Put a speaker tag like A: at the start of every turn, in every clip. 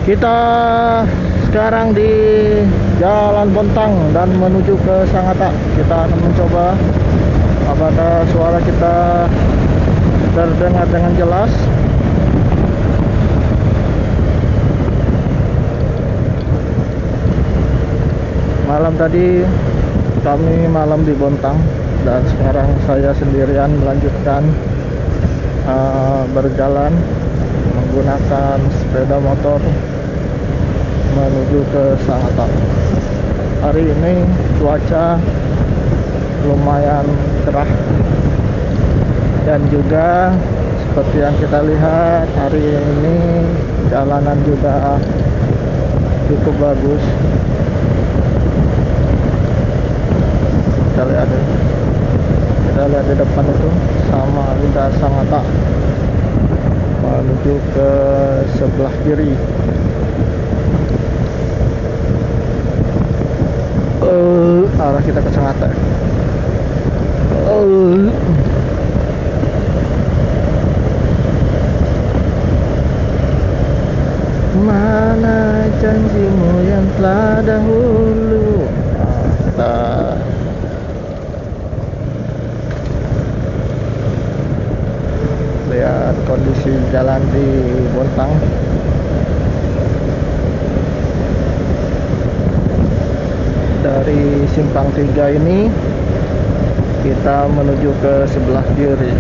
A: Kita sekarang di Jalan Bontang dan menuju ke Sangatta. Kita akan mencoba apakah suara kita terdengar dengan jelas. Malam tadi kami malam di Bontang dan sekarang saya sendirian melanjutkan berjalan menggunakan sepeda motor menuju ke Sangatta. Hari ini cuaca lumayan cerah dan juga seperti yang kita lihat hari ini jalanan juga cukup bagus. Kita lihat di depan itu sama udah Sangatta menuju ke sebelah kiri. Arah kita ke Sangatta. Mana janjimu yang telah dahulu? Lihat kondisi jalan di Bontang. Dari simpang 3 ini kita menuju ke sebelah kiri.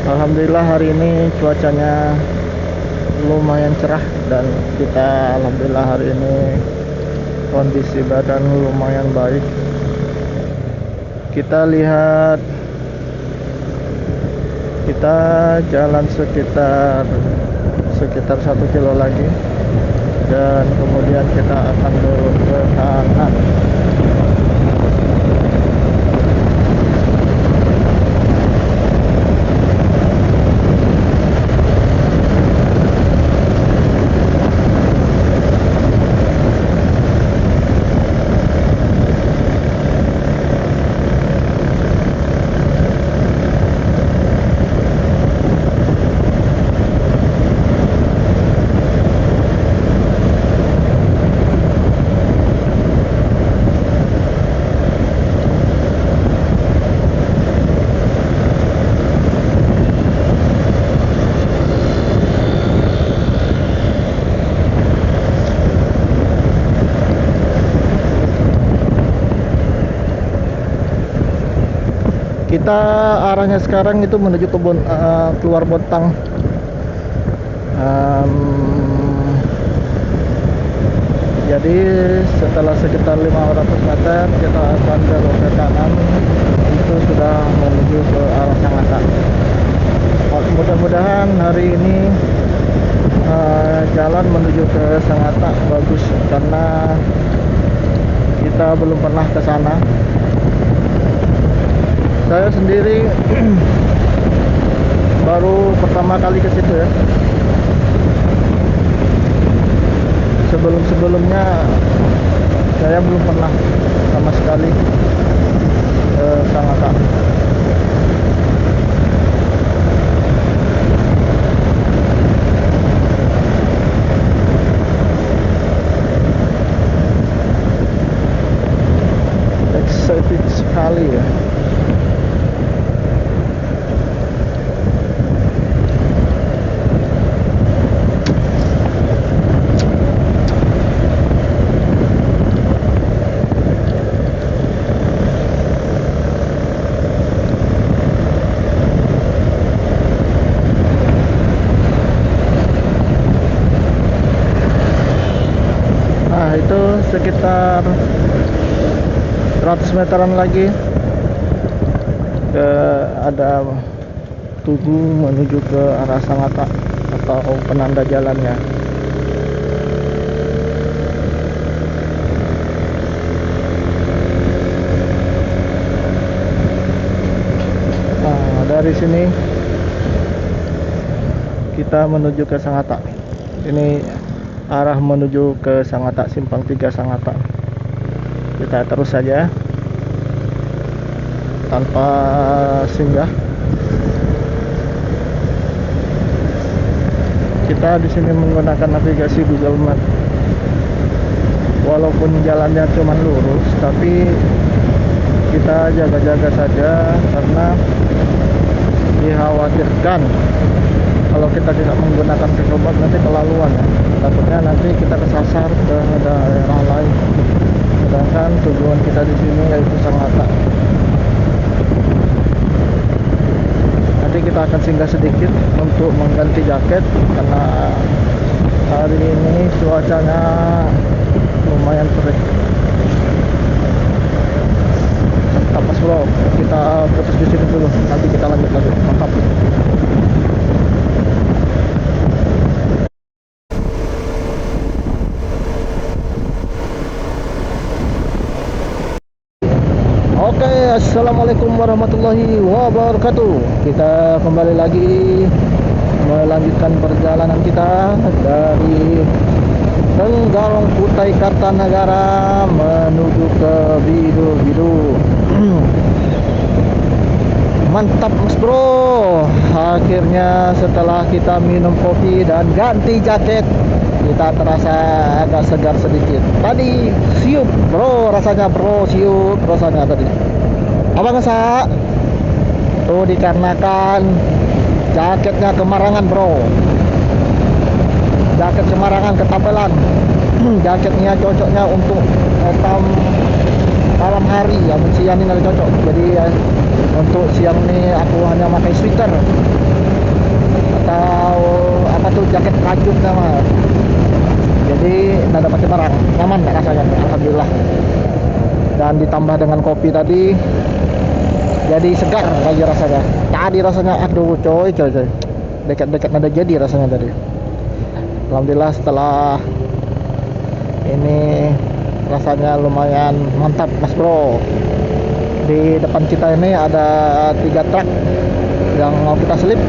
A: Alhamdulillah hari ini cuacanya lumayan cerah dan kita alhamdulillah hari ini kondisi badan lumayan baik. Kita lihat kita jalan sekitar 1 kilo lagi dan kemudian kita akan turun ke kanan. Kita arahnya sekarang itu menuju ke keluar Bontang. Jadi setelah sekitar 500 meter kita akan belok ke kanan, itu sudah menuju ke arah Sangatta. Mudah-mudahan hari ini jalan menuju ke Sangatta bagus karena kita belum pernah ke sana. Saya sendiri baru pertama kali ke situ ya. Sebelum-sebelumnya saya belum pernah sama sekali ke Sangatta. Excited sekali ya. Itu sekitar 100 meteran lagi ada tugu menuju ke arah Sangatta atau penanda jalannya. dari sini kita menuju ke Sangatta. Ini arah menuju ke Sangatta, simpang 3 Sangatta. Kita terus saja tanpa singgah. Kita di sini menggunakan navigasi Google Map. Walaupun jalannya cuma lurus, tapi kita jaga-jaga saja karena dikhawatirkan kalau kita tidak menggunakan gerobak nanti kelalauan ya. Takutnya nanti kita kesasar ke daerah lain. Sedangkan tujuan kita di sini yaitu Sangatta. Nanti kita akan singgah sedikit untuk mengganti jaket karena hari ini cuacanya lumayan terik. Mantap Mas Bro, kita putus di sini dulu, nanti kita lanjut lagi. Mantap. Oke, assalamualaikum warahmatullahi wabarakatuh. Kita kembali lagi melanjutkan perjalanan kita dari Tenggarong Kutai Kartanegara menuju ke Bidu-Bidu. Mantap Mas Bro, akhirnya setelah kita minum kopi dan ganti jaket, kita terasa agak segar sedikit. Tadi siup bro, rasanya bro, siup rasanya tadi. Apa ngesak? Tuh dikarenakan jaketnya kemarangan bro. Jaket kemarangan ketampelan. Jaketnya cocoknya untuk malam hari, ya siang ini nggak cocok. Jadi ya, untuk siang ini aku hanya pakai sweater atau apa tuh jaket rajut nama. Jadi nggak ada pakai barang, nyaman nggak rasanya, alhamdulillah. Dan ditambah dengan kopi tadi, jadi segar lagi rasanya. Tadi rasanya aduh coy, dekat-dekat nada jadi rasanya tadi. Alhamdulillah setelah ini rasanya lumayan mantap Mas Bro. Di depan kita ini ada 3 truk yang mau kita selip.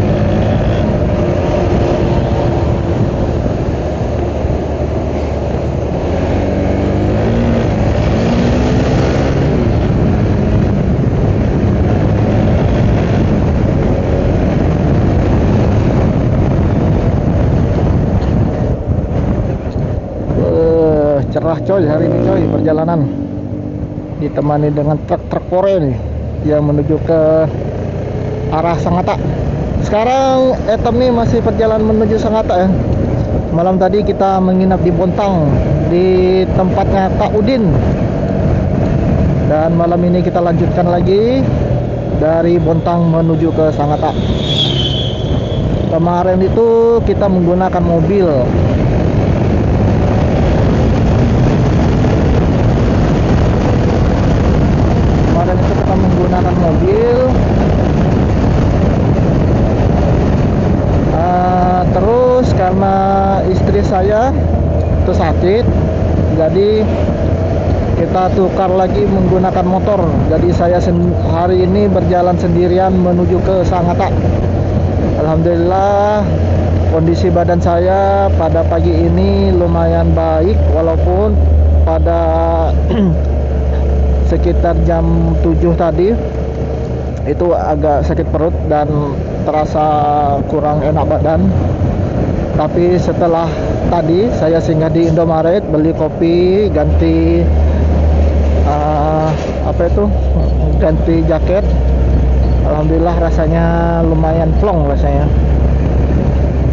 A: Cerah coy hari ini coy, perjalanan ditemani dengan truk-truk Kore nih yang menuju ke arah Sangatta. Sekarang Etam nih masih perjalanan menuju Sangatta ya. Malam tadi kita menginap di Bontang di tempatnya Kak Udin, dan malam ini kita lanjutkan lagi dari Bontang menuju ke Sangatta. Kemarin itu kita menggunakan mobil. Menggunakan mobil, terus karena istri saya itu sakit, jadi kita tukar lagi menggunakan motor. Jadi saya hari ini berjalan sendirian menuju ke Sangatta. Alhamdulillah kondisi badan saya pada pagi ini lumayan baik, walaupun pada sekitar jam 7 tadi itu agak sakit perut dan terasa kurang enak badan. Tapi setelah tadi saya singgah di Indomaret, beli kopi, ganti ganti jaket. Alhamdulillah rasanya lumayan plong rasanya,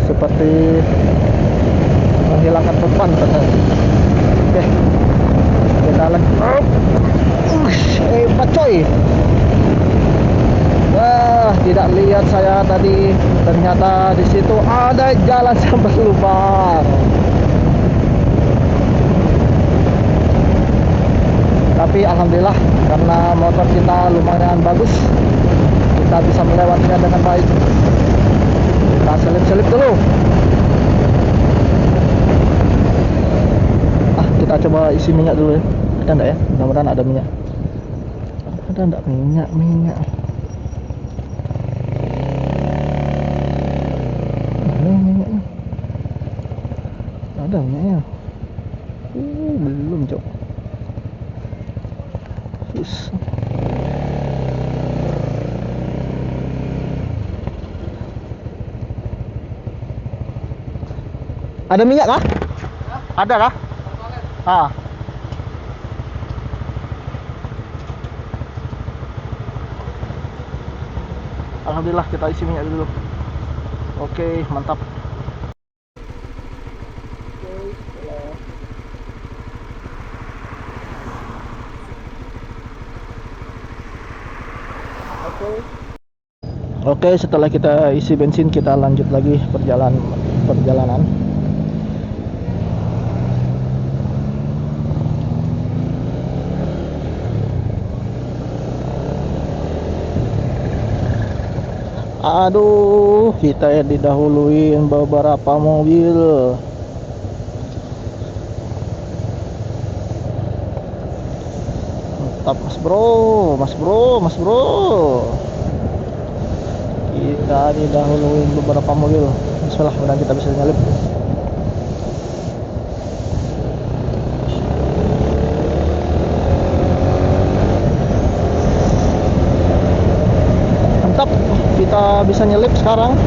A: seperti menghilangkan beban. Oke, kita lanjut. Hebat coy. Wah, tidak lihat saya tadi, ternyata di situ ada jalan sambar lubang. Tapi alhamdulillah karena motor kita lumayan bagus, kita bisa melewatinya dengan baik. Kita selip-selip dulu. Kita coba isi minyak dulu ya. Ada enggak ya? Mudah-mudahan ada minyak. Ada enggak minyak? Ada minyaknya. Belum cok. Ada minyak kah? Ada kah? Ah. Alhamdulillah kita isi minyak dulu. Oke, mantap. Oke, setelah kita isi bensin kita lanjut lagi perjalanan. Aduh, kita didahuluin beberapa mobil. Mantap mas bro. Kita didahuluin beberapa mobil. Bismillah, mudah-mudahan kita bisa nyalip. Mantap, kita bisa nyelip sekarang.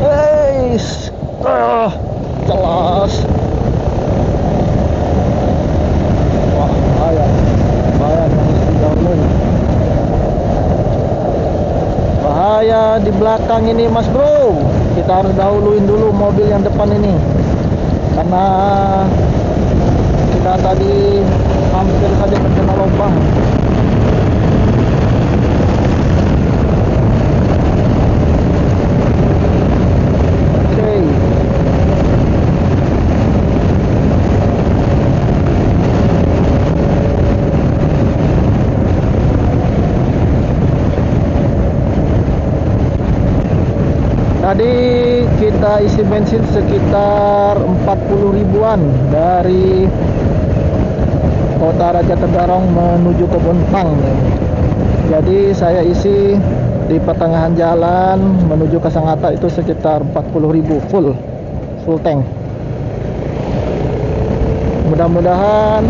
A: Jelas. Wah, bahaya harus didahuluin. Bahaya di belakang ini mas bro. Kita harus dahuluin dulu mobil yang depan ini, karena kita tadi hampir saja terkena lubang. Tadi kita isi bensin sekitar 40 ribuan dari Kota Raja Tenggarong menuju ke Bontang. Jadi saya isi di pertengahan jalan menuju ke Sangatta itu sekitar 40 ribu full tank. Mudah-mudahan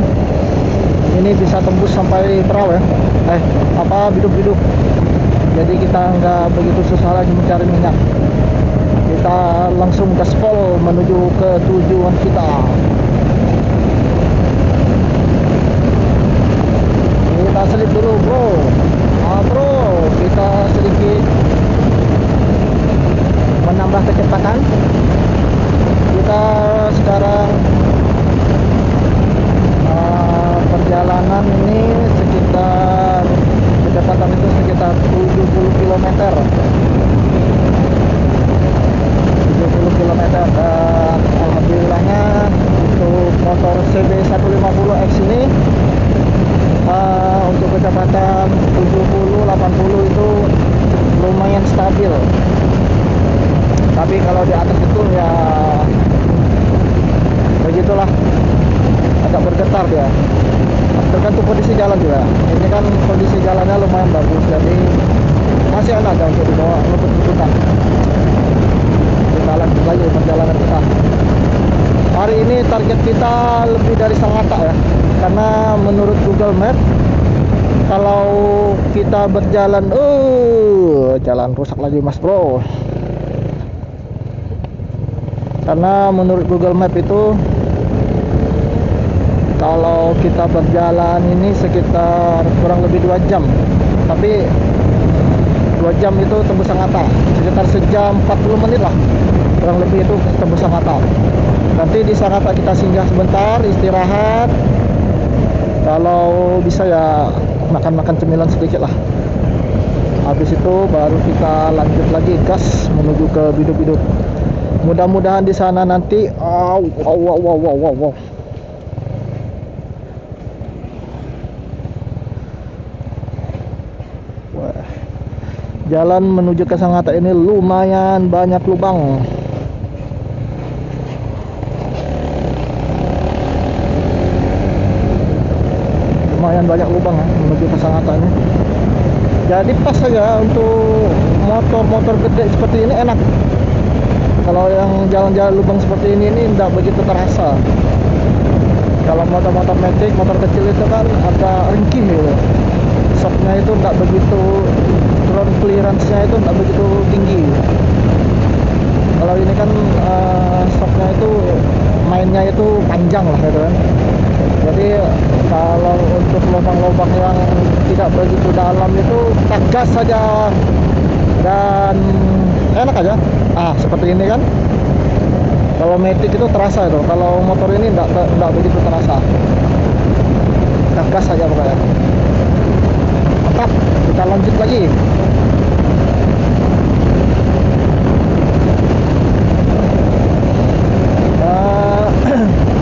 A: ini bisa tembus sampai Perahu ya. Biduk-biduk. Jadi kita nggak begitu susah lagi mencari minyak. Kita langsung gaspol menuju ke tujuan kita. Kita selip dulu bro. Bro, kita sedikit menambah kecepatan. Kita sekarang perjalanan ini sekitar kecepatan itu sekitar 70 km. 70 km dan alhamdulillahnya untuk motor CB150X ini untuk kecepatan 70-80 itu lumayan stabil. Tapi kalau di atas itu ya begitulah, agak bergetar dia. Tergantung kondisi jalan juga. Ini kan kondisi jalannya lumayan bagus, jadi masih ada untuk dibawa untuk tuntutan. Kita lanjut lagi perjalanan kita. Hari ini target kita lebih dari Sangatta ya, karena menurut Google Map kalau kita berjalan jalan rusak lagi mas bro. Karena menurut Google Map itu kalau kita berjalan ini sekitar kurang lebih 2 jam, tapi 2 jam itu tembus Sangatta, sekitar sejam 40 menit lah kurang lebih itu tembus Sangatta. Nanti di Sangatta kita singgah sebentar, istirahat, kalau bisa ya makan-makan cemilan sedikit lah. Habis itu baru kita lanjut lagi gas menuju ke biduk-biduk. Mudah-mudahan di sana nanti wow. Jalan menuju ke Sangatta ini lumayan banyak lubang. Lumayan banyak lubang ya menuju ke Sangatta ini. Jadi pas saja untuk motor-motor gede seperti ini enak. Kalau yang jalan-jalan lubang seperti ini tidak begitu terasa. Kalau motor-motor metik, motor kecil itu kan agak ringkih gitu. Shocknya itu tidak begitu, ground clearance-nya itu tidak begitu tinggi. Kalau ini kan shocknya itu mainnya itu panjang lah gitu kan. Jadi kalau untuk lubang-lubang yang tidak begitu dalam itu tegas saja dan enak aja. Seperti ini kan. Kalau Matic itu terasa itu. Kalau motor ini enggak begitu terasa. Tegas saja pokoknya. Mantap. Kita lanjut lagi.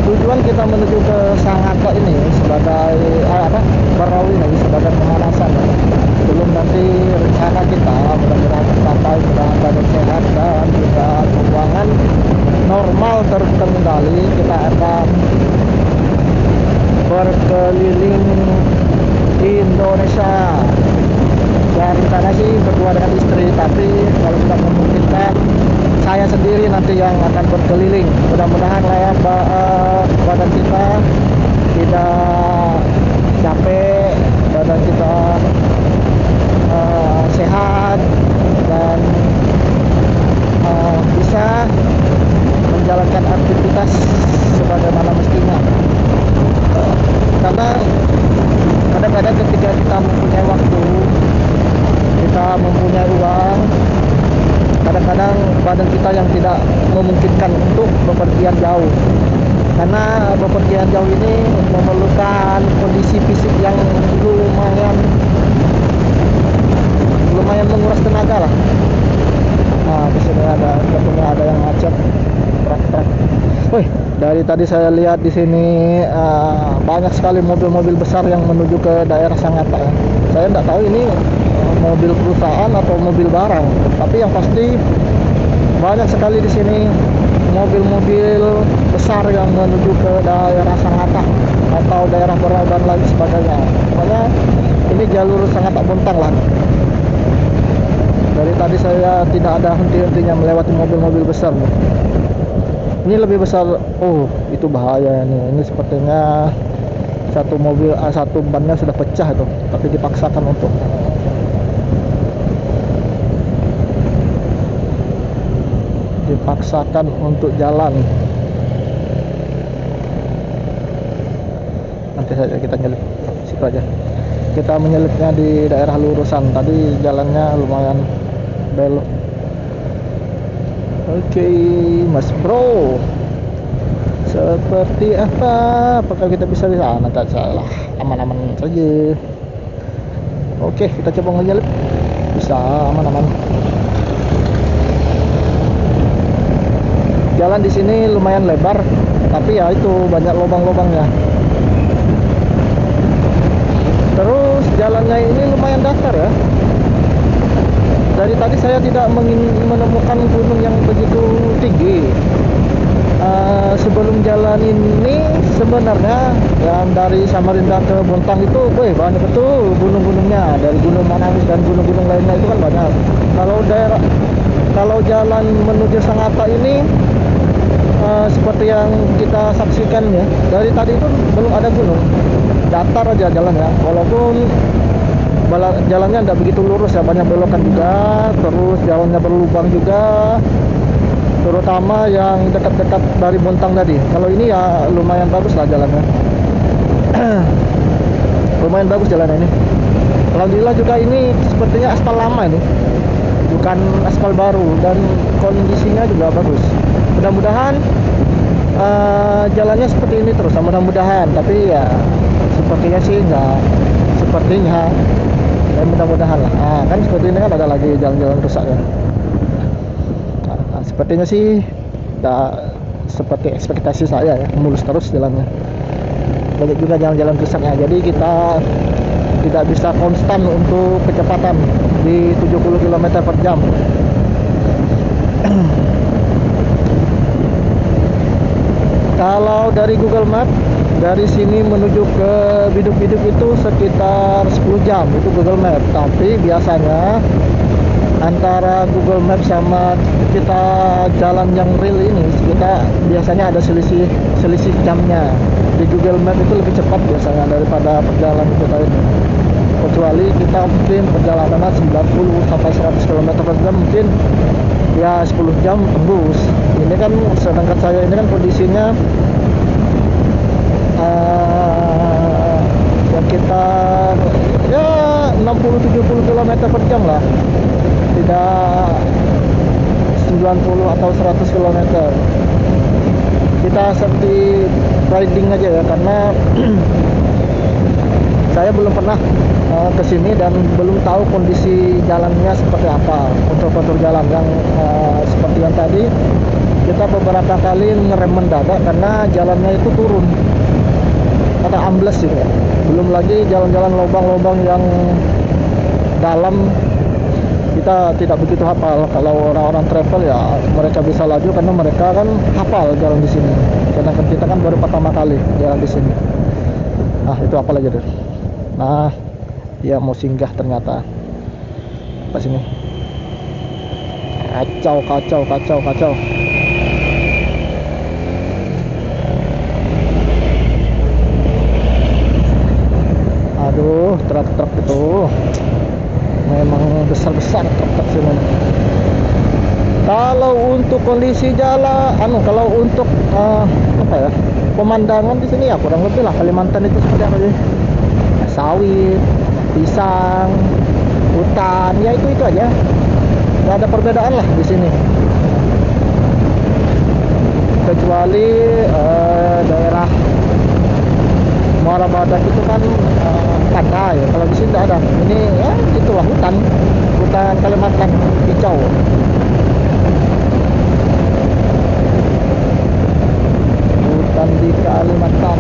A: Tujuan kita menuju ke Sangatta ini sebagai Barawi lagi sebagai pemanasan ya. Belum nanti rencana kita mudah-mudahan tercapai, mudah-mudahan sehat dan juga keuangan normal terkendali. Kita akan berkeliling Indonesia. Ya rencana sih berdua dengan istri, tapi kalau tidak memungkinkan saya sendiri nanti yang akan berkeliling. Mudah-mudahan lah ya badan kita tidak capek, badan kita sehat dan bisa menjalankan aktivitas sebagaimana mestinya. Karena kadang-kadang ketika kita mempunyai waktu, kita mempunyai uang, kadang-kadang badan kita yang tidak memungkinkan untuk bepergian jauh. Karena bepergian jauh ini memerlukan kondisi fisik yang lumayan menguras tenaga lah. Di sini ada yang macet. Truk. Wih, dari tadi saya lihat di sini banyak sekali mobil-mobil besar yang menuju ke daerah Sangatta ya. Saya tidak tahu ini mobil perusahaan atau mobil barang, tapi yang pasti banyak sekali di sini mobil-mobil besar yang menuju ke daerah Sangatta atau daerah Barawi dan lain sebagainya. Pokoknya ini jalur Sangatta Bontang lah. Dari tadi saya tidak ada henti-hentinya melewati mobil-mobil besar. Ini lebih besar. Oh, itu bahaya nih. Ini sepertinya satu mobil, satu bannya sudah pecah itu, tapi dipaksakan untuk jalan. Nanti saja kita nyelip situ aja. Kita menyelipnya di daerah lurusan. Tadi jalannya lumayan belok. Oke, Mas Bro. Seperti apa? Apakah kita bisa di sana? Tak salah. Aman-aman saja. Oke, kita coba ngejelip. Bisa aman-aman. Jalan di sini lumayan lebar, tapi ya itu banyak lubang-lubangnya. Terus jalannya ini lumayan datar ya. Dari tadi saya tidak menemukan gunung yang begitu tinggi. Sebelum jalan ini sebenarnya yang dari Samarinda ke Bontang itu, banyak betul gunung-gunungnya. Dari Gunung Manawis dan gunung-gunung lainnya itu kan banyak. Kalau jalan menuju Sangatta ini seperti yang kita saksikan ya, dari tadi itu belum ada gunung, datar aja jalannya. Walaupun jalannya tidak begitu lurus ya, banyak belokan juga, terus jalannya berlubang juga, terutama yang dekat-dekat dari Bontang tadi. Kalau ini ya lumayan bagus lah jalannya. Lumayan bagus jalan ini. Alhamdulillah juga ini sepertinya aspal lama ini, bukan aspal baru, dan kondisinya juga bagus. Mudah-mudahan jalannya seperti ini terus, mudah-mudahan. Tapi ya sepertinya sih enggak, sepertinya ya mudah-mudahan lah. Kan seperti ini kan ada lagi jalan-jalan rusak ya. Sepertinya sih enggak seperti ekspektasi saya ya, mulus terus jalannya. Banyak juga jalan-jalan rusaknya, jadi kita tidak bisa konstan untuk kecepatan di 70 km per jam. Kalau dari Google Map, dari sini menuju ke Biduk-Biduk itu sekitar 10 jam, itu Google Map. Tapi biasanya antara Google Maps sama kita jalan yang real ini, kita biasanya ada selisih jamnya. Di Google Maps itu lebih cepat biasanya daripada perjalanan kita ini. Kecuali kita mungkin perjalanan 90 sampai 100 km per jam, mungkin ya 10 jam tembus. Ini kan sedangkan saya ini kan kondisinya sekitar ya 60-70 km per jam lah, tidak 90 atau 100 km. Kita seperti riding aja ya, karena saya belum pernah ke sini dan belum tahu kondisi jalannya seperti apa, kontur-kontur jalan yang seperti yang tadi kita beberapa kali ngerem mendadak karena jalannya itu turun atau ambles gitu ya. Belum lagi jalan-jalan lubang-lubang yang dalam, kita tidak begitu hafal. Kalau orang-orang travel ya mereka bisa laju karena mereka kan hafal jalan di sini. Sedangkan kita kan baru pertama kali jalan di sini. Nah, itu apa lagi deh? Nah, dia mau singgah ternyata. Apa sini? Kacau. Aduh, truk-truk itu memang besar-besar truk-truk sini. Kalau untuk kondisi jalan, kalau untuk apa ya, pemandangan di sini ya kurang lebih lah Kalimantan itu seperti apa sih? Sawit, pisang, hutan, ya itu aja. Nggak ada perbedaan lah di sini. Kecuali daerah Muara Badak itu kan pantai. Kalau di sini tidak ada. Ini ya itulah hutan Kalimantan hijau. Hutan di Kalimantan.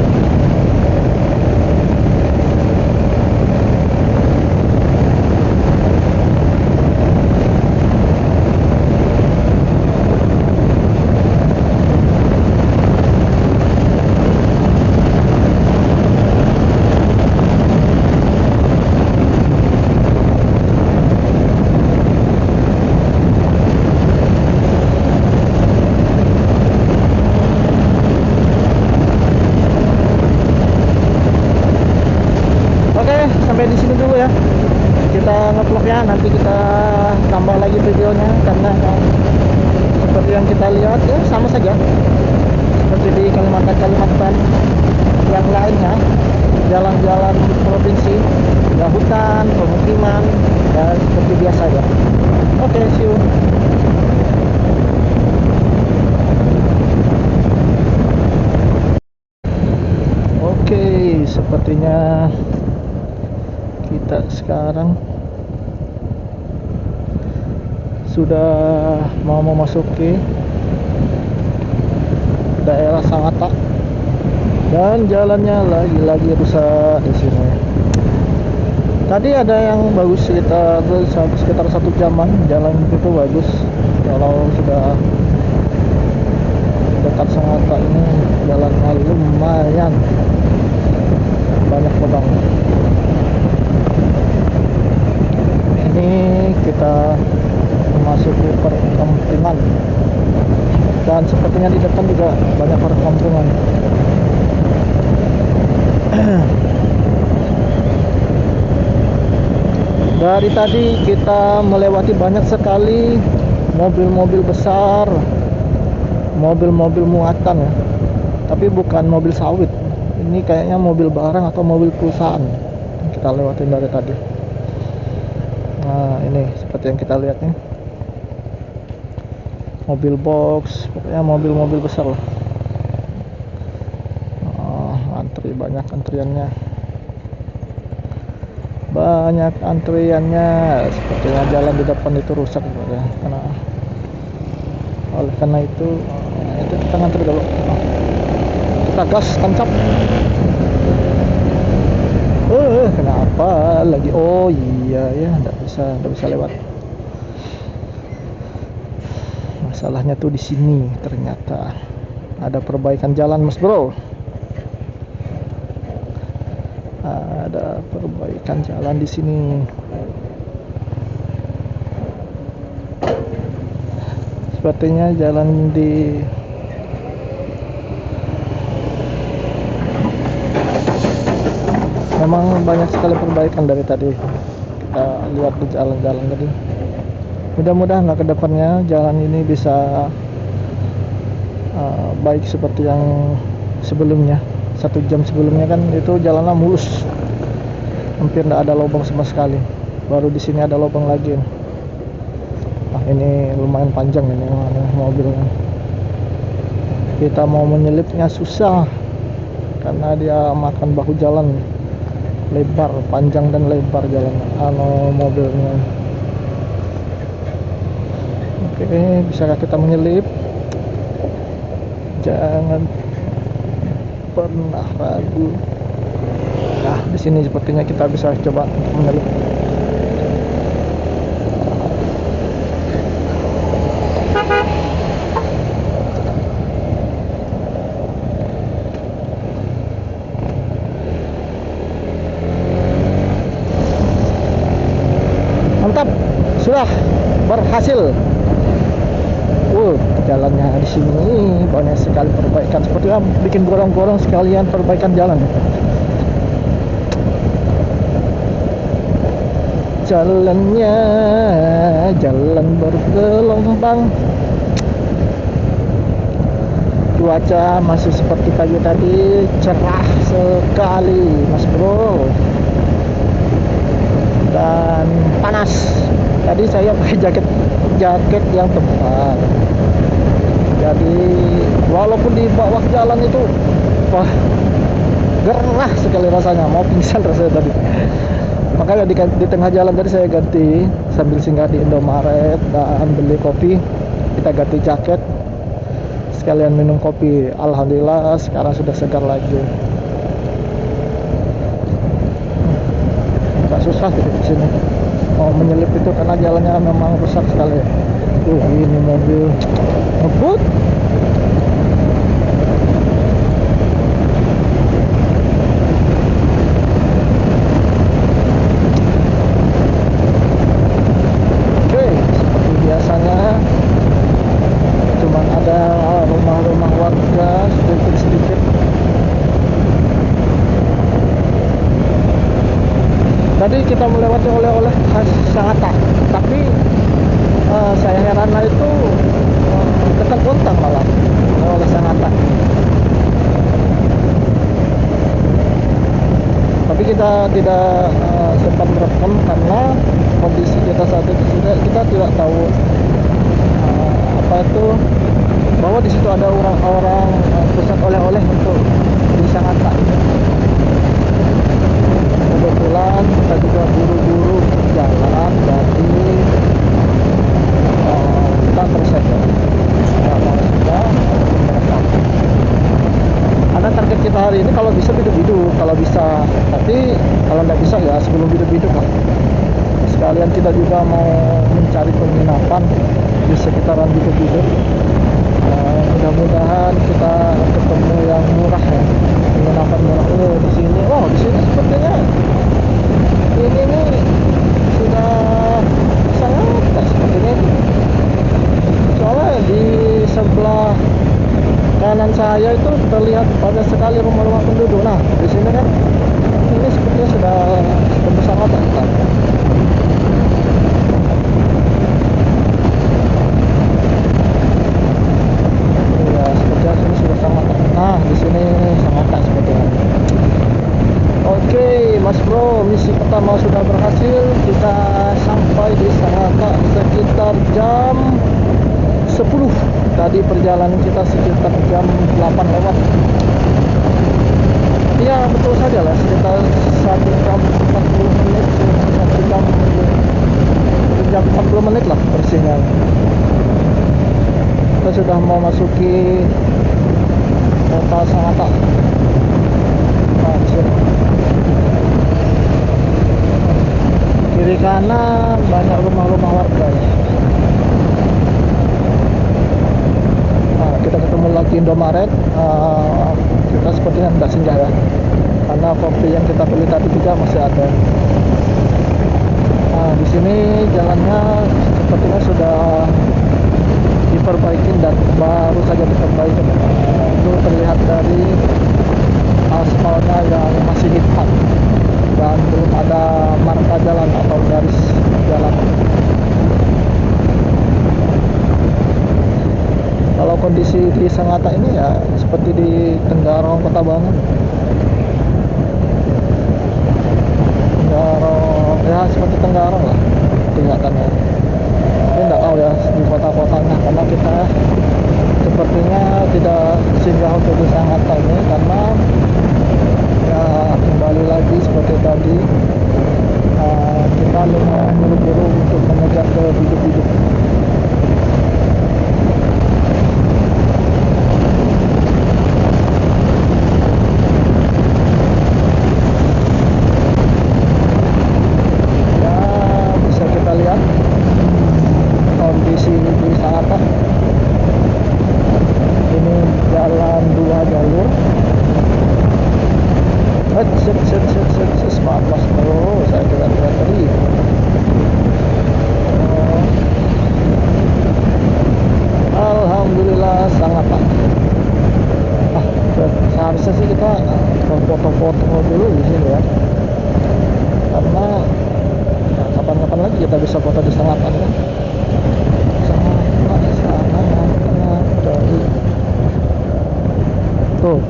A: Sampai di sini dulu ya kita ngevlognya, nanti kita tambah lagi videonya karena seperti yang kita lihat ya sama saja seperti di Kalimantan yang lainnya, jalan-jalan provinsi ya hutan, pemukiman ya seperti biasa ya. Oke, see you. Oke, sepertinya kita sekarang sudah mau memasuki daerah Sangatta dan jalannya lagi rusak di sini. Tadi ada yang bagus sekitar 1 jaman, jalan itu bagus. Kalau sudah dekat Sangatta ini jalannya lumayan banyak lubang. Ini kita memasuki perkampungan dan sepertinya di depan juga banyak perkampungan. Dari tadi kita melewati banyak sekali mobil-mobil besar, mobil-mobil muatan ya, tapi bukan mobil sawit. Ini kayaknya mobil barang atau mobil perusahaan yang kita lewatin dari tadi. Nah, ini seperti yang kita lihat nih, mobil box, pokoknya mobil-mobil besar lah. Antri, banyak antriannya, sepertinya jalan di depan itu rusak ya. Karena itu kita ngantri dulu. Kita gas tancap. Kenapa lagi? Oh iya ya, nggak bisa lewat. Masalahnya tuh di sini ternyata ada perbaikan jalan, Mas Bro. Ada perbaikan jalan di sini. sepertinya jalan di memang banyak sekali perbaikan dari tadi kita lihat di jalan-jalan tadi. Mudah-mudahan ke depannya jalan ini bisa baik seperti yang sebelumnya. 1 jam sebelumnya kan itu jalannya mulus, hampir tidak ada lubang sama sekali. Baru di sini ada lubang lagi. Ini lumayan panjang ini mobilnya. Kita mau menyelipnya susah karena dia makan bahu jalan, lebar, panjang dan lebar jalan mobilnya. Oke, bisakah kita menyelip? Jangan pernah ragu. Nah, di sini sepertinya kita bisa coba menyelip. Mantap, sudah berhasil. Jalannya di sini banyak sekali perbaikan, sepertinya bikin gorong-gorong sekalian perbaikan jalan. Jalannya jalan bergelombang. Cuaca masih seperti pagi tadi, cerah sekali Mas Bro, dan panas. Tadi saya pakai jaket yang tebal, jadi walaupun di bawah jalan itu wah gerah sekali rasanya, mau pingsan rasanya tadi. Makanya di tengah jalan tadi saya ganti, sambil singgah di Indomaret dan beli kopi, kita ganti jaket sekalian minum kopi. Alhamdulillah sekarang sudah segar lagi. Gak susah gitu di sini mau menyelip itu karena jalannya memang rusak sekali. Ini mobil ngebut. Oke, seperti biasanya cuman ada rumah-rumah warga sedikit-sedikit. Tadi kita melewati oleh-oleh khas Sangatta, tapi saya heran itu dekat Bontang malah oleh Sangatta. Tapi kita tidak sempat merekam karena kondisi kita saat itu kita tidak tahu apa itu, bahwa di situ ada orang-orang pusat oleh-oleh untuk di Sangatta. Kebetulan kita juga buru-buru jalan, jadi kita tersedia. Ada target kita hari ini kalau bisa bidu-bidu, kalau bisa, tapi kalau nggak bisa ya sebelum bidu-bidu lah. Sekalian kita juga mau mencari penginapan di sekitaran bidu-bidu. Mudah-mudahan kita ketemu yang murah ya, penginapan murah. Di sini, di sini sepertinya ini nih sudah sangat sepertinya. Soalnya di sebelah kanan saya itu terlihat banyak sekali rumah-rumah penduduk. Nah, di sini kan ini sepertinya sudah sangat dekat. Ya, sepertinya sini sudah sangat. Nah, di sini sangat sepertinya. Oke, Mas Bro, misi pertama sudah berhasil. Kita sampai di Sangatta sekitar jam 10. Tadi perjalanan kita sekitar jam 8 lewat. Iya, betul saja lah, sekitar 1 jam 40 menit, 1 jam 40 menit lah bersihnya. Kita sudah mau masuki kota Sangatta. Nah, kiri kanan banyak rumah-rumah warga ya. Nah, kita ketemu lagi Indomaret. Kita sepertinya tidak singgah ya, karena kopi yang kita beli tadi juga masih ada. Nah, di sini jalannya sepertinya sudah diperbaikin dan baru saja diperbaikin. Itu terlihat dari aspalnya yang masih hitam dan belum ada marka jalan atau garis jalan. Kalau kondisi di Sangatta ini ya seperti di Tenggarong, Kota Bangun. Tenggarong ya seperti Tenggarong lah kelihatannya. Tapi enggak tahu ya di kota-kotanya, karena kita sepertinya tidak singgah untuk di Sangatta ini karena ya kembali lagi seperti tadi kita lumayan buru-buru untuk mengejar ke biduk-biduk. Kondisi di Sangatta ini jalan 2 jalur. Maaf mas bro, saya tidak tadi. Alhamdulillah Sangatta. Seharusnya sih kita foto-foto dulu di sini ya, karena kapan-kapan lagi kita bisa foto di Sangatta kan. Tuh,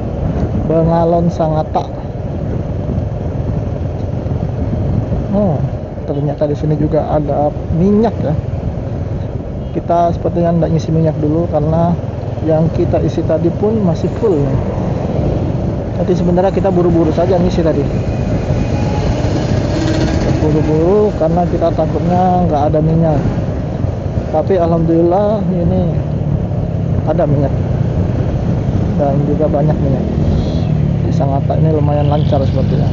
A: Bengalon Sangatta. Oh, ternyata di sini juga ada minyak ya. Kita sepertinya tidak ngisi minyak dulu karena yang kita isi tadi pun masih full. Jadi sebenarnya kita buru-buru saja ngisi tadi. Buru-buru karena kita takutnya nggak ada minyak. Tapi alhamdulillah ini ada minyak. Dan juga banyak minyak. Di Sangatta ini lumayan lancar sepertinya.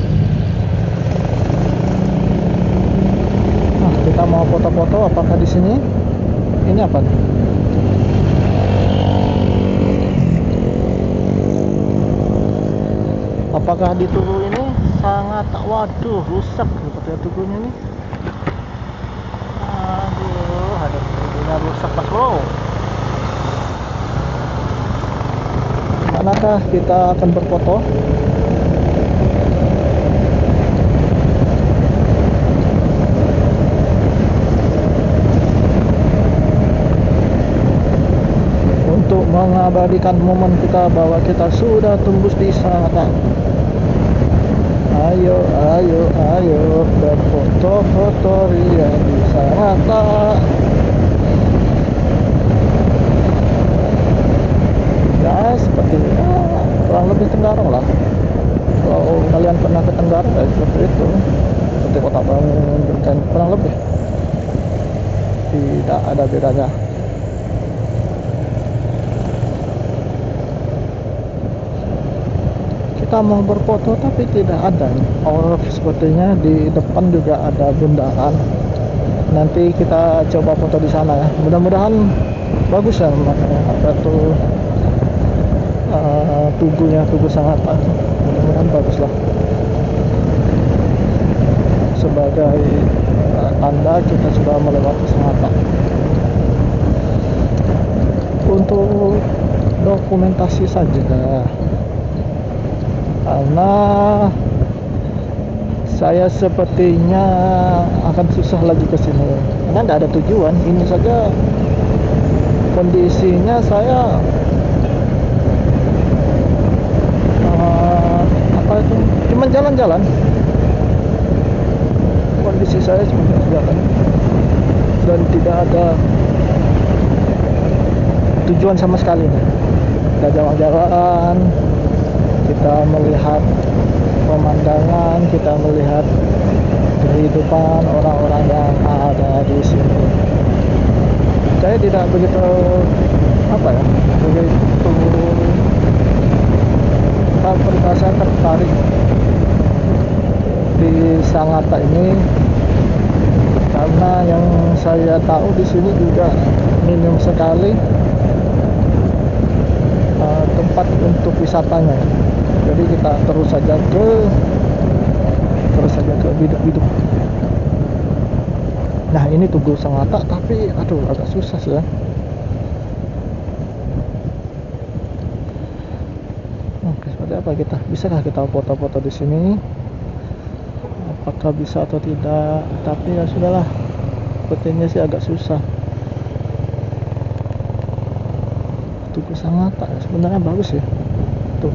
A: Nah, kita mau foto-foto apakah di sini? Ini apa nih? Apakah di tugu ini Sangatta? Waduh, rusak sepertinya tugunya nih. Ada tugunya rusak mas bro. Manakah kita akan berfoto? Untuk mengabadikan momen kita bahwa kita sudah tembus di Sangatta. Ayo, ayo, ayo berfoto-foto ria di Sangatta. Ya seperti kurang lebih Tenggarong lah. Kalau kalian pernah ke Tenggarong ya seperti itu, seperti Kota Bangun, Genteng, kurang lebih tidak ada bedanya. Kita mau berfoto tapi tidak ada. Sepertinya di depan juga ada bundaran. Nanti kita coba foto di sana ya. Mudah-mudahan bagus ya, makanya apa tuh tugu Sangatta. Mudah-mudahan bagus lah. Sebagai tanda kita sudah melewati Sangatta. Untuk dokumentasi saja. Karena saya sepertinya akan susah lagi ke sini. Karena tidak ada tujuan. Ini saja kondisinya saya cuma jalan-jalan. Kondisi saya cuma jalan dan tidak ada tujuan sama sekali. Kita jalan-jalan, kita melihat pemandangan, kita melihat kehidupan orang-orang yang ada di sini. Saya tidak begitu saya tertarik di Sangatta ini karena yang saya tahu di sini juga minim sekali tempat untuk wisatanya. Jadi kita terus saja ke biduk-biduk. Nah ini Tugu Sangatta, tapi aduh agak susah sih ya. seperti apa kita. Bisakah kita foto-foto di sini? Apakah bisa atau tidak? Tapi ya sudahlah. Sepertinya sih agak susah. Tugu Sangatta sebenarnya bagus ya. Tuh.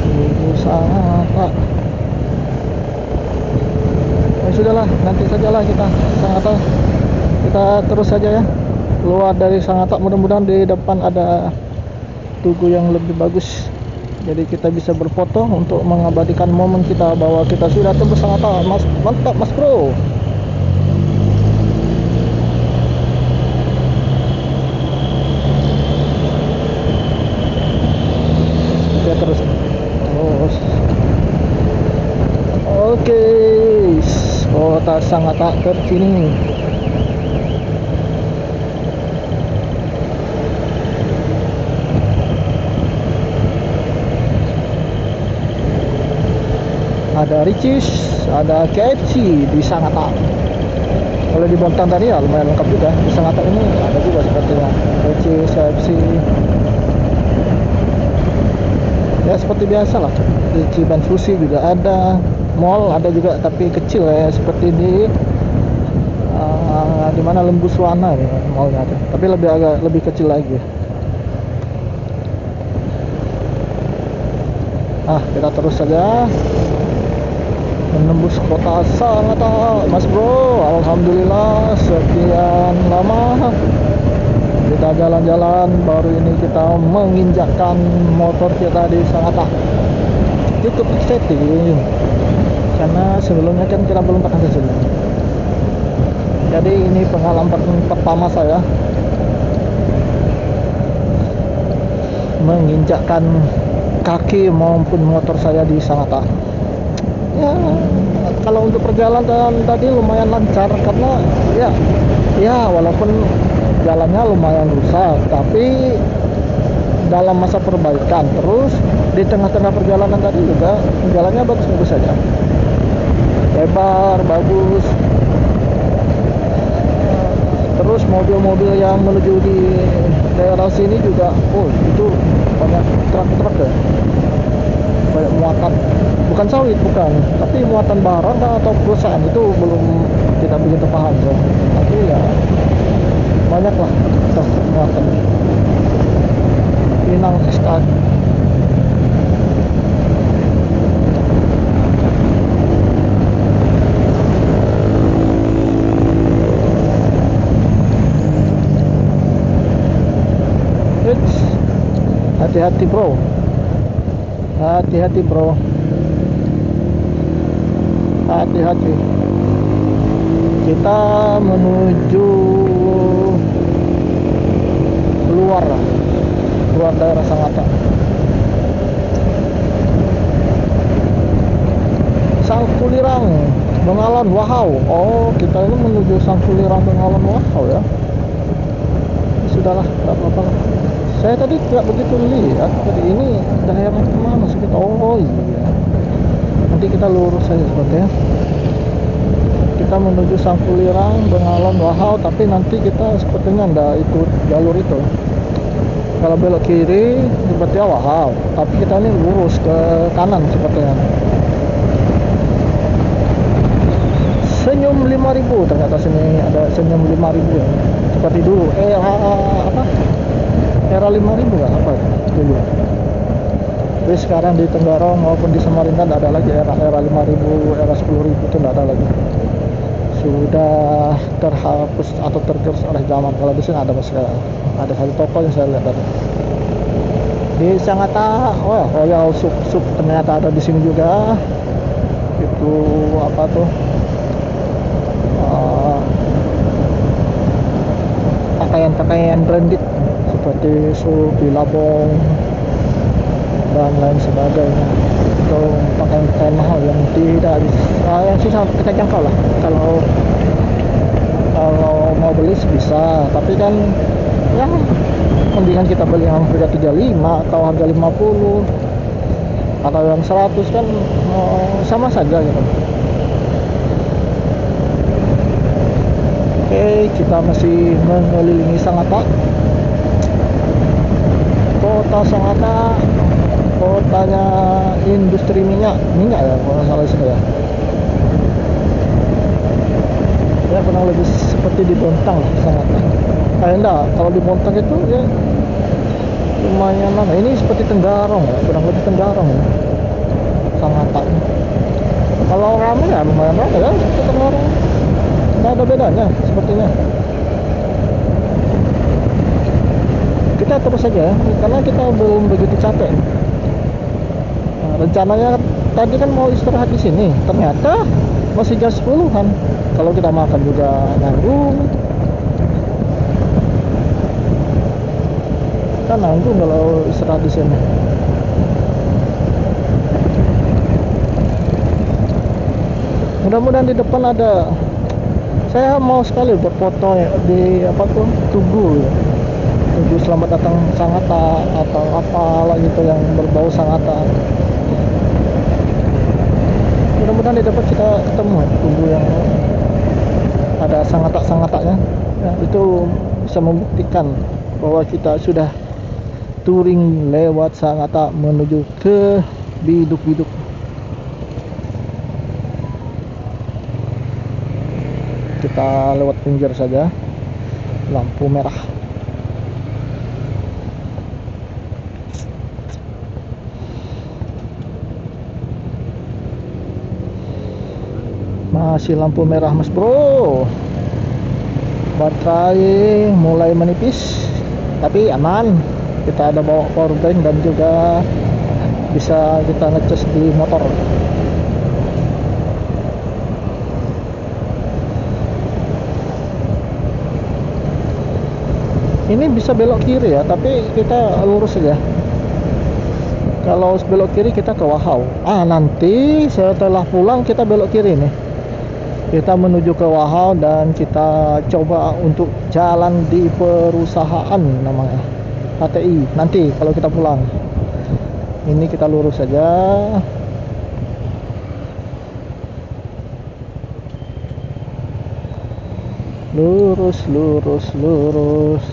A: Tugu Sangatta. Ya sudahlah, nanti sajalah kita Sangatta. Kita terus saja ya. Keluar dari Sangatta, mudah-mudahan di depan ada tugu yang lebih bagus. Jadi kita bisa berfoto untuk mengabadikan momen kita bahwa kita sudah tembus Sangatta. Mas, mantap Mas Bro. Oke, terus. Oke, kota Sangatta terkini. Ada Ricis, ada KFC di Sangatta. Kalau di Bontang tadi ya lumayan lengkap juga. Di Sangatta ini ada juga sepertinya Ricis, KFC. Ya seperti biasa lah. Di Ciban Sushi juga ada, mall ada juga tapi kecil ya, seperti di mana Lembu Suwana ya, mallnya ada. Tapi agak lebih kecil lagi. Kita terus saja menembus kota Sangatta, Mas Bro. Alhamdulillah sekian lama kita jalan-jalan, baru ini kita menginjakkan motor kita di Sangatta. Cukup exciting karena sebelumnya kan kita belum pernah ke sini. Jadi ini pengalaman pertama saya menginjakkan kaki maupun motor saya di Sangatta. Ya, kalau untuk perjalanan tadi lumayan lancar karena ya walaupun jalannya lumayan rusak, tapi dalam masa perbaikan. Terus di tengah-tengah perjalanan tadi juga jalannya bagus-bagus saja, lebar, bagus. Terus mobil-mobil yang menuju di daerah sini juga, itu banyak truk-truk ya, banyak muatan, bukan sawit, bukan, tapi muatan barang atau perusahaan, itu belum tidak begitu paham so. Tapi ya banyak lah truk muatan. Pinang Stan. Hati-hati bro, hati-hati bro, hati-hati. Kita menuju luar daerah Sangatta. Sangkulirang Bengawan Wahau. Oh, kita ini menuju Sangkulirang Bengawan Wahau ya. Sudahlah, tidak apa-apa. Saya tadi tidak begitu lihat. Tadi ini daerah kemana sih kita? Oh iya. Nanti kita lurus saja sepertinya. Kita menuju Sangkulirang Bengawan Wahau, tapi nanti kita sepertinya tidak ikut jalur itu. Kalau belok kiri seperti Wahau, tapi kita ini lurus ke kanan sepertinya. Senyum 5000, ternyata sini ada senyum 5000 ya. Seperti dulu era 5000 nggak apa dulu. Tapi sekarang di Tenggarong maupun di Samarinda tidak ada lagi era 5000, era 10.000 itu tidak ada lagi. Sudah terhapus atau tergerus oleh zaman. Kalau di sini ada ada satu toko yang saya lihat tadi di Sangatta. Royal Sup ternyata ada di sini juga. Itu apa tuh? Pakaian branded seperti sup, Billabong dan lain sebagainya. Itu pakaian mahal yang tidak yang susah kita jangkau lah. Kalau mau beli bisa, tapi kan ya mendingan kita beli yang harga 35 atau harga 50 atau yang 100 kan sama saja gitu. Oke, kita masih mengelilingi Sangatta. kota Sangatta, kotanya industri minyak ya kalau nggak salah sini ya. Ya kurang lebih seperti di Bontang lah Sangatta. Enggak, kalau di Bontang itu ya lumayan lama. Ini seperti Tenggarong ya, kurang lebih Tenggarong ya Sangatta. Kalau rame ya lumayan rame ya seperti Tenggarong. Nggak ada bedanya sepertinya. Kita terus saja karena kita belum begitu capek. Nah, rencananya tadi kan mau istirahat di sini, ternyata masih jam 10-an. Kalau kita makan juga nanggung. Kan nanggung kalau istirahat di sini. Mudah-mudahan di depan ada. Saya mau sekali berfoto ya, di Tugu ya. Tugu selamat datang Sangatta atau apalah gitu yang berbau Sangatta. Mudah-mudahan di depan kita ketemu ya, Tugu yang ada Sangatta-Sangattanya ya, itu bisa membuktikan bahwa kita sudah touring lewat Sangatta menuju ke Biduk-Biduk. Kita lewat pinggir saja, lampu merah. Masih lampu merah mas bro. Baterai mulai menipis tapi aman. Kita ada bawa power bank dan juga bisa kita ngecas di motor. Ini bisa belok kiri ya, tapi kita lurus saja. Kalau belok kiri kita ke Wahau. Nanti setelah pulang kita belok kiri nih. Kita menuju ke Wahau dan kita coba untuk jalan di perusahaan namanya HTI. Nanti kalau kita pulang. Ini kita lurus saja. Lurus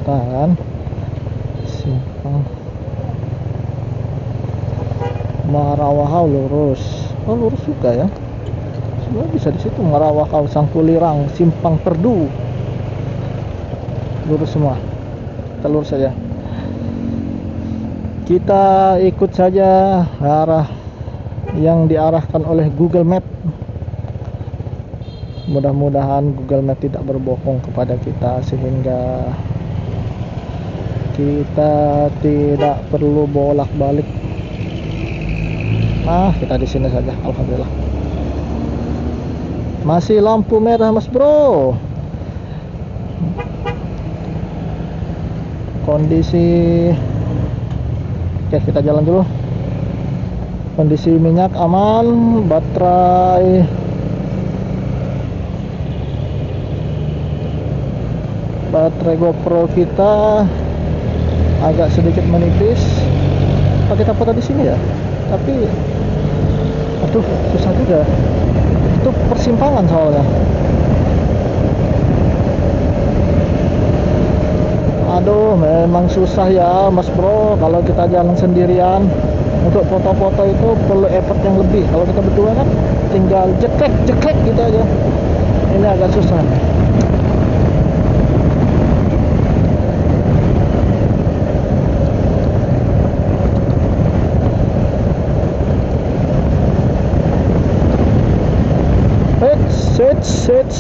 A: kan simpang Marawahau lurus. Lurus juga ya. Sebenarnya bisa di situ Marawahau Sangkulirang Simpang Perdu. Lurus semua. Kita lurus saja. Kita ikut saja arah yang diarahkan oleh Google Map. Mudah-mudahan Google Map tidak berbohong kepada kita sehingga kita tidak perlu bolak-balik. Kita di sini saja, alhamdulillah. Masih lampu merah mas bro. Kondisi oke, kita jalan dulu. Kondisi minyak aman, baterai GoPro kita agak sedikit menipis. Kita foto di sini ya, tapi susah juga. Itu persimpangan soalnya. Memang susah ya mas bro kalau kita jalan sendirian. Untuk foto-foto itu perlu effort yang lebih. Kalau kita berdua kan tinggal jeklek gitu aja. Ini agak susah.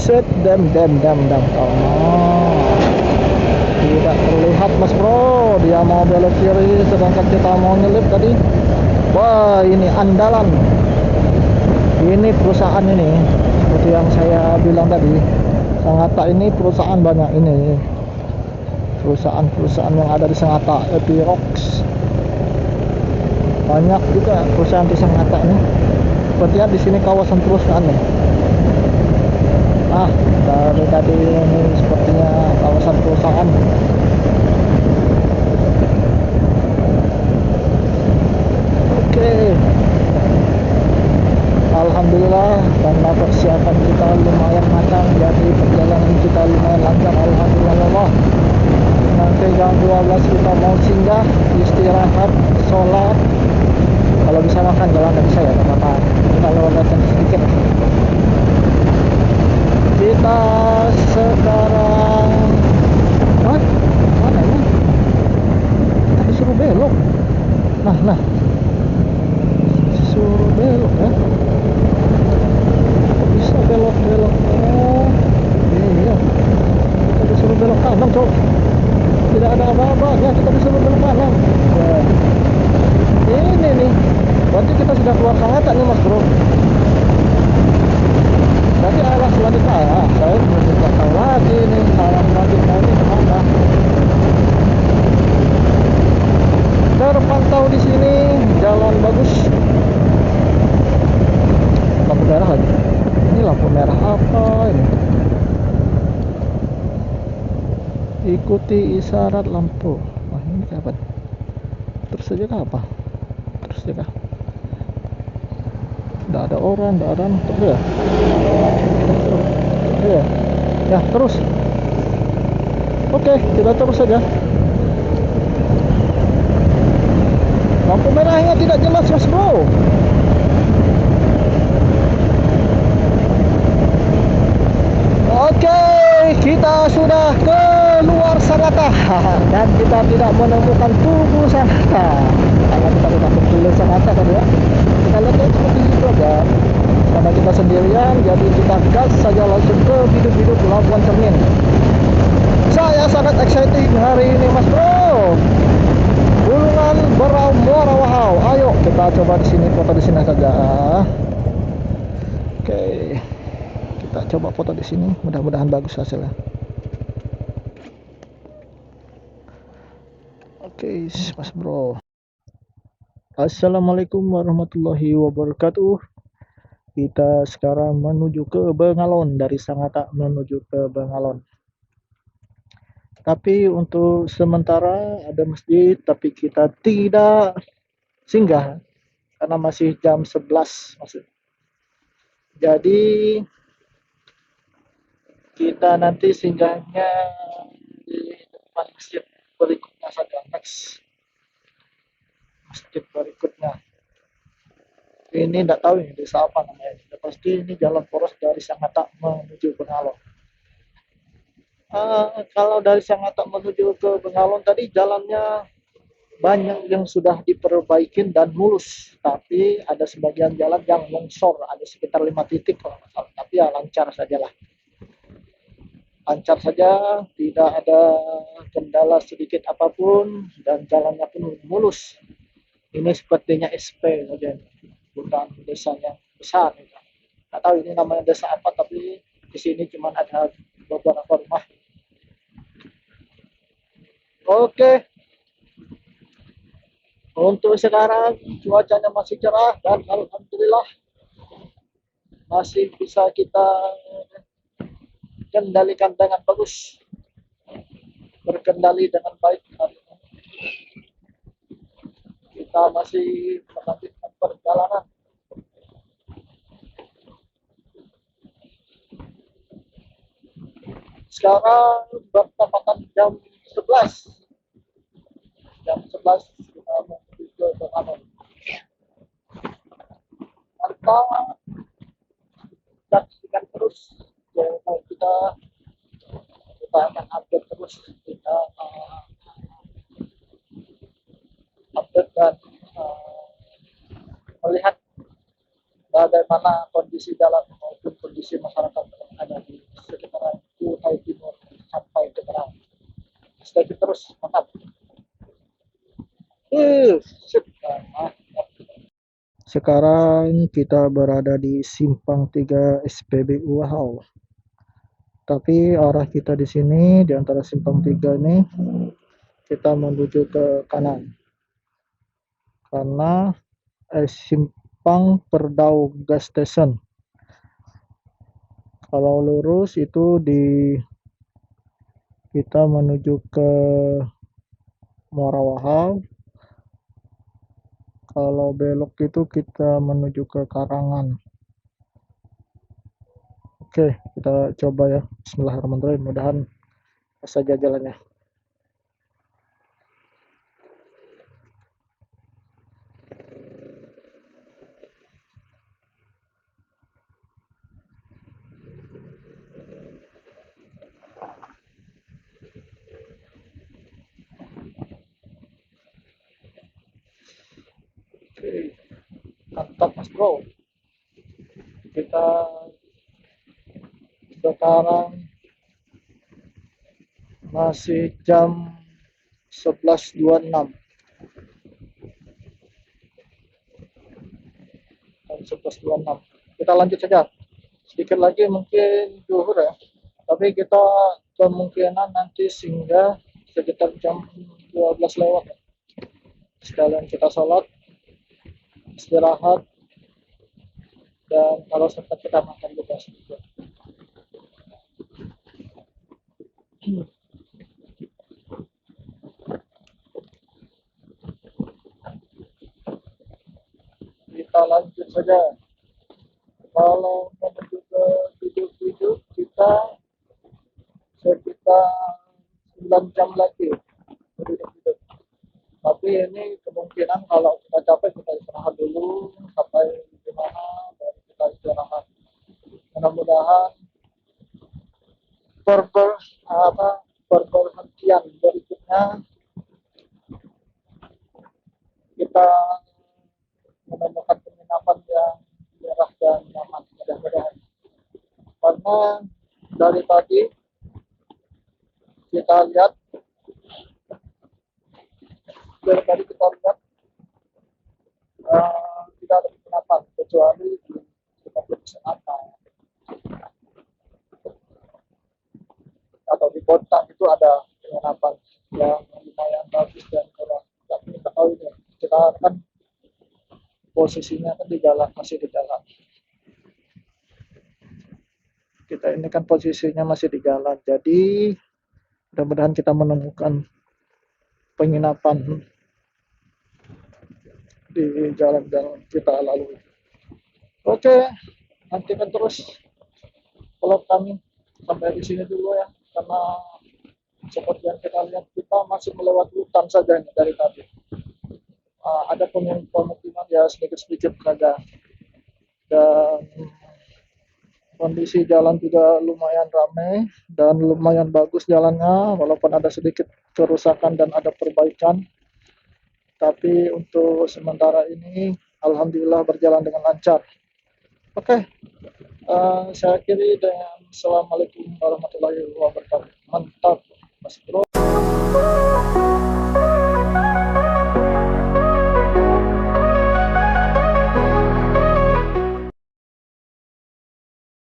A: Set dam. Tidak terlihat mas bro, dia mau belok kiri sedangkan kita mau nyelip tadi. Wah, ini andalan. Ini perusahaan ini seperti yang saya bilang tadi, Sangatta ini perusahaan banyak ini. Perusahaan yang ada di Sangatta, Epirox. Banyak juga perusahaan di Sangatta ini. Sepertinya di sini kawasan perusahaan nih. Dari tadi ini sepertinya kawasan perusahaan. Oke. Alhamdulillah karena persiapan kita lumayan matang, jadi perjalanan kita lumayan lancar, alhamdulillah. Oke, jam 12 kita mau singgah, istirahat, sholat. Kalau bisa makan, kalau nggak bisa ya nggak apa-apa. Kita lewat sedikit. Kita sekarang, what? Mana ini? Kita disuruh belok. Nah, disuruh belok ya. Kok bisa belok-belok? Oh, iya. Kita disuruh belok kanan, cok. Tidak ada apa-apa, ya kita disuruh belok kanan. Ya. Ini nih. Berarti kita sudah keluar Sangatta nih, Mas Bro. Berarti arah selanjutnya ya, saya belum tahu lagi nih arah selanjutnya ini kemana. Terpantau di sini jalan bagus. Lampu merah lagi. Ini lampu merah apa ini? Ikuti isyarat lampu. Wah, ini apa? Terus saja kah apa? Terus saja kah? Tidak ada orang, tidak ada terus ya. Iya. Ya, terus. Oke, kita terus saja. Lampu merahnya tidak jelas, Mas Bro. Oke, kita sudah keluar Sangatta dan kita tidak menemukan tubuh Sangatta. Karena kita sudah betul Sangatta kan ya. Kita lihat seperti itu aja. Karena kita sendirian, jadi kita gas saja langsung ke biduk-biduk Labuan Cermin. Saya sangat excited hari ini, Mas Bro. Bulungan Berau Muara Wahau. Ayo kita coba di sini, foto di sini saja. Oke, kita coba foto di sini. Mudah-mudahan bagus hasilnya. Oke, Mas Bro. Assalamualaikum warahmatullahi wabarakatuh. Kita sekarang menuju ke Bengalon, dari Sangatta menuju ke Bengalon. Tapi untuk sementara ada masjid, tapi kita tidak singgah karena masih jam 11 masih. Jadi kita nanti singgahnya di depan masjid berikutnya saja, next masjid berikutnya. Ini tidak tahu ini desa apa namanya. Pasti ini jalan poros dari Sangatta menuju Bengalon. Kalau dari Sangatta menuju ke Bengalon tadi jalannya banyak yang sudah diperbaikin dan mulus, tapi ada sebagian jalan yang longsor, ada sekitar 5 titik kalau nggak salah. Tapi ya lancar sajalah, lancar saja, tidak ada kendala sedikit apapun dan jalannya pun mulus. Ini sepertinya SP saja, bukan desa yang besar. Nggak tahu ini namanya desa apa, tapi di sini cuma ada beberapa rumah. Oke, untuk sekarang cuacanya masih cerah dan alhamdulillah masih bisa kita kendalikan dengan bagus, berkendali dengan baik. Kita masih melanjutkan perjalanan. Sekarang bertepatan jam 11. Jam 11 kita menuju ke Bengalon. Mantap. Saksikan terus channel kita akan update terus, kita update dan melihat bagaimana kondisi jalan maupun kondisi masyarakat yang ada di sekitaran Kutai Timur sampai ke Berau. Stay terus, mantap. Sekarang kita berada di Simpang 3 SPBU Wahau. Tapi arah kita di sini di antara Simpang 3 ini kita menuju ke kanan. Karena Simpang Perdau Gas Station. Kalau lurus itu kita menuju ke Muara Wahau. Kalau belok itu kita menuju ke Karangan. Oke, kita coba ya. Bismillahirrahmanirrahim. Mudahan saja jalannya. Oke, mantap Mas Bro. Kita sekarang masih jam 11.26. Jam 11.26. Kita lanjut saja. Sedikit lagi mungkin zuhur ya. Tapi kita kemungkinan nanti singgah sekitar jam 12 lewat. Sekalian kita sholat, istirahat, dan kalau sempat kita makan juga sedikit. Kita lanjut saja. Kalau menuju ke hidup-hidup kita sekitar 9 jam lagi hidup-hidup. Tapi ini kemungkinan kalau kita capek kita istirahat dulu sampai di mana baru kita istirahat. Mudah-mudahan berber berberhentian berikutnya kita menemukan penginapan yang murah dan nyaman mudah-mudahan. Karena dari tadi kita lihat tidak ada penginapan kecuali di seperti Senata atau di kota itu ada penginapan yang lumayan bagus dan murah. Tapi kita tahu ini kita kan posisinya kan di jalan, masih di jalan. Kita ini kan posisinya masih di jalan, jadi mudah-mudahan kita menemukan penginapan di jalan-jalan kita lalui. Oke, nantikan terus vlog kami sampai di sini dulu ya, karena seperti yang kita lihat kita masih melewati hutan saja dari tadi. Ada pemukiman ya sedikit-sedikit saja, dan kondisi jalan juga lumayan ramai dan lumayan bagus jalannya, walaupun ada sedikit kerusakan dan ada perbaikan. Tapi untuk sementara ini alhamdulillah berjalan dengan lancar. Oke, saya akhiri dengan assalamualaikum warahmatullahi wabarakatuh. Mantap Mas Bro.